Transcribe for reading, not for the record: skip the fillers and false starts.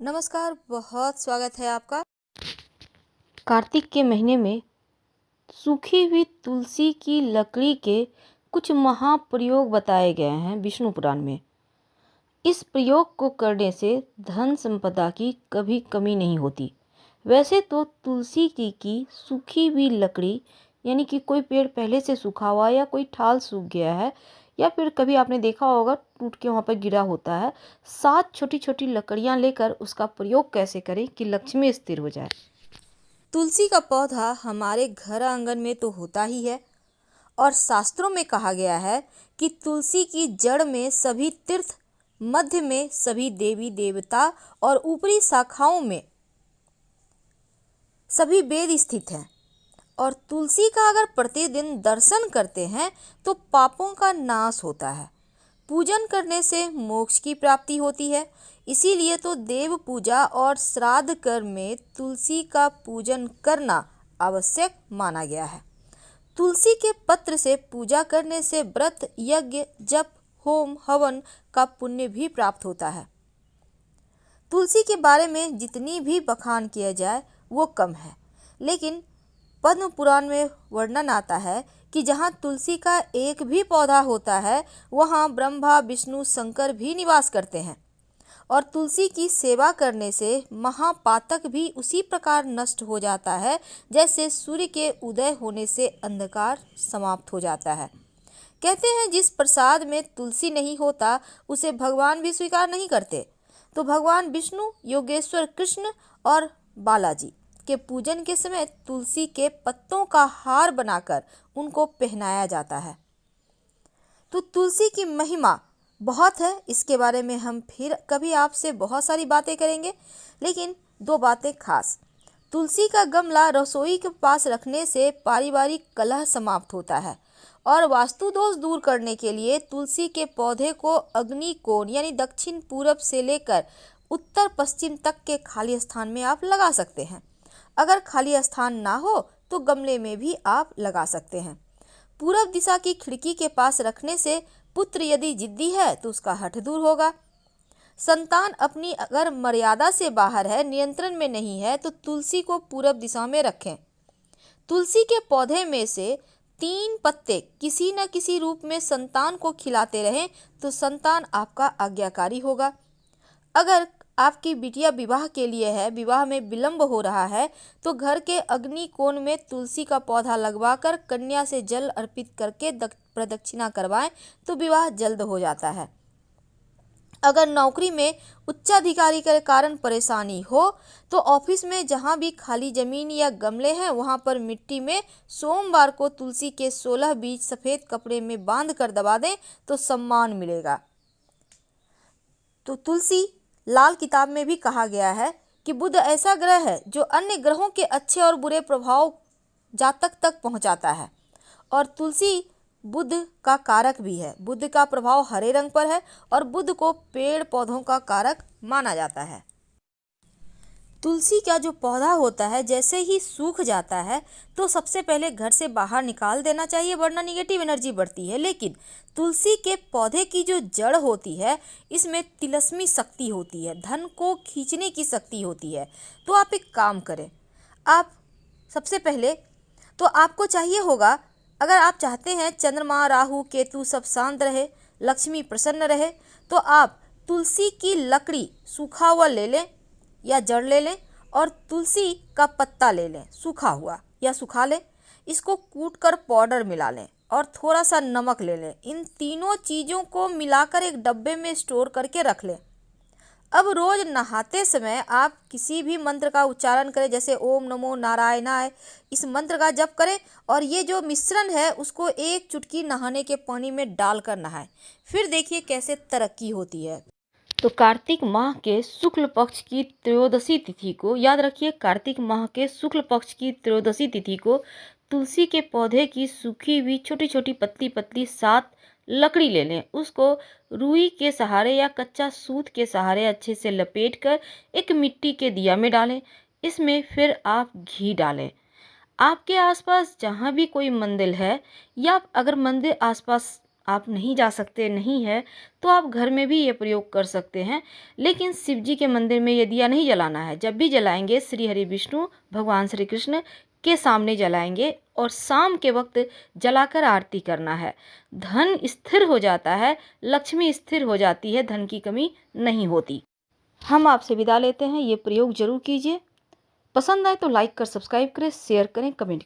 नमस्कार, बहुत स्वागत है आपका। कार्तिक के महीने में सूखी हुई तुलसी की लकड़ी के कुछ महाप्रयोग बताए गए हैं विष्णु पुराण में। इस प्रयोग को करने से धन संपदा की कभी कमी नहीं होती। वैसे तो तुलसी की सूखी हुई लकड़ी यानी कि कोई पेड़ पहले से सूखा हुआ या कोई ठाल सूख गया है या फिर कभी आपने देखा होगा टूट के वहाँ पर गिरा होता है, 7 छोटी छोटी लकड़ियाँ लेकर उसका प्रयोग कैसे करें कि लक्ष्मी स्थिर हो जाए। तुलसी का पौधा हमारे घर आंगन में तो होता ही है और शास्त्रों में कहा गया है कि तुलसी की जड़ में सभी तीर्थ, मध्य में सभी देवी देवता और ऊपरी शाखाओं में सभी वेद स्थित हैं। और तुलसी का अगर प्रतिदिन दर्शन करते हैं तो पापों का नाश होता है। पूजन करने से मोक्ष की प्राप्ति होती है। इसीलिए तो देव पूजा और श्राद्ध कर्म में तुलसी का पूजन करना आवश्यक माना गया है। तुलसी के पत्र से पूजा करने से व्रत, यज्ञ, जप, होम, हवन का पुण्य भी प्राप्त होता है। तुलसी के बारे में जितनी भी बखान किया जाए वो कम है, लेकिन पद्म पुराण में वर्णन आता है कि जहाँ तुलसी का एक भी पौधा होता है वहाँ ब्रह्मा, विष्णु, शंकर भी निवास करते हैं। और तुलसी की सेवा करने से महापातक भी उसी प्रकार नष्ट हो जाता है जैसे सूर्य के उदय होने से अंधकार समाप्त हो जाता है। कहते हैं जिस प्रसाद में तुलसी नहीं होता उसे भगवान भी स्वीकार नहीं करते। तो भगवान विष्णु, योगेश्वर कृष्ण और बालाजी के पूजन के समय तुलसी के पत्तों का हार बनाकर उनको पहनाया जाता है। तो तुलसी की महिमा बहुत है, इसके बारे में हम फिर कभी आपसे बहुत सारी बातें करेंगे, लेकिन 2 बातें खास। तुलसी का गमला रसोई के पास रखने से पारिवारिक कलह समाप्त होता है और वास्तु दोष दूर करने के लिए तुलसी के पौधे को अग्नि कोण यानी दक्षिण पूरब से लेकर उत्तर पश्चिम तक के खाली स्थान में आप लगा सकते हैं। अगर खाली स्थान ना हो तो गमले में भी आप लगा सकते हैं। पूरब दिशा की खिड़की के पास रखने से पुत्र यदि जिद्दी है तो उसका हठ दूर होगा। संतान अपनी अगर मर्यादा से बाहर है, नियंत्रण में नहीं है, तो तुलसी को पूरब दिशा में रखें। तुलसी के पौधे में से 3 पत्ते किसी न किसी रूप में संतान को खिलाते रहें तो संतान आपका आज्ञाकारी होगा। अगर आपकी बिटिया विवाह के लिए है, विवाह में विलंब हो रहा है, तो घर के अग्नि कोण में तुलसी का पौधा लगवाकर कन्या से जल अर्पित करके प्रदक्षिणा करवाएं तो विवाह जल्द हो जाता है। अगर नौकरी में उच्चाधिकारी के कारण परेशानी हो तो ऑफिस में जहां भी खाली जमीन या गमले हैं वहां पर मिट्टी में सोमवार को तुलसी के 16 बीज सफेद कपड़े में बांध कर दबा दें तो सम्मान मिलेगा। तो तुलसी लाल किताब में भी कहा गया है कि बुध ऐसा ग्रह है जो अन्य ग्रहों के अच्छे और बुरे प्रभाव जातक तक पहुंचाता है और तुलसी बुध का कारक भी है। बुध का प्रभाव हरे रंग पर है और बुध को पेड़ पौधों का कारक माना जाता है। तुलसी का जो पौधा होता है जैसे ही सूख जाता है तो सबसे पहले घर से बाहर निकाल देना चाहिए, वरना निगेटिव एनर्जी बढ़ती है। लेकिन तुलसी के पौधे की जो जड़ होती है इसमें तिलस्मी शक्ति होती है, धन को खींचने की शक्ति होती है। तो आप एक काम करें, आप सबसे पहले तो आपको चाहिए होगा, अगर आप चाहते हैं चंद्रमा, राहु, केतु सब शांत रहे, लक्ष्मी प्रसन्न रहे, तो आप तुलसी की लकड़ी सूखा हुआ ले लें या जड़ ले लें और तुलसी का पत्ता ले लें सूखा हुआ या सुखा लें। इसको कूट कर पाउडर मिला लें और थोड़ा सा नमक ले लें। इन तीनों चीज़ों को मिलाकर एक डब्बे में स्टोर करके रख लें। अब रोज नहाते समय आप किसी भी मंत्र का उच्चारण करें, जैसे ओम नमो नारायणाय, इस मंत्र का जप करें और ये जो मिश्रण है उसको 1 चुटकी नहाने के पानी में डालकर नहाएं। फिर देखिए कैसे तरक्की होती है। तो कार्तिक माह के शुक्ल पक्ष की त्रयोदशी तिथि को याद रखिए, कार्तिक माह के शुक्ल पक्ष की त्रयोदशी तिथि को तुलसी के पौधे की सूखी हुई छोटी छोटी पतली पतली 7 लकड़ी ले लें। उसको रुई के सहारे या कच्चा सूत के सहारे अच्छे से लपेट कर एक मिट्टी के दिया में डालें। इसमें फिर आप घी डालें। आपके आसपास जहाँ भी कोई मंदिर है या अगर मंदिर आसपास आप नहीं जा सकते नहीं है तो आप घर में भी ये प्रयोग कर सकते हैं। लेकिन शिव जी के मंदिर में ये दिया नहीं जलाना है। जब भी जलाएंगे श्री हरि विष्णु भगवान श्री कृष्ण के सामने जलाएंगे और शाम के वक्त जलाकर आरती करना है। धन स्थिर हो जाता है, लक्ष्मी स्थिर हो जाती है, धन की कमी नहीं होती। हम आपसे विदा लेते हैं। ये प्रयोग जरूर कीजिए। पसंद आए तो लाइक कर सब्सक्राइब करें, शेयर करें, कमेंट करें।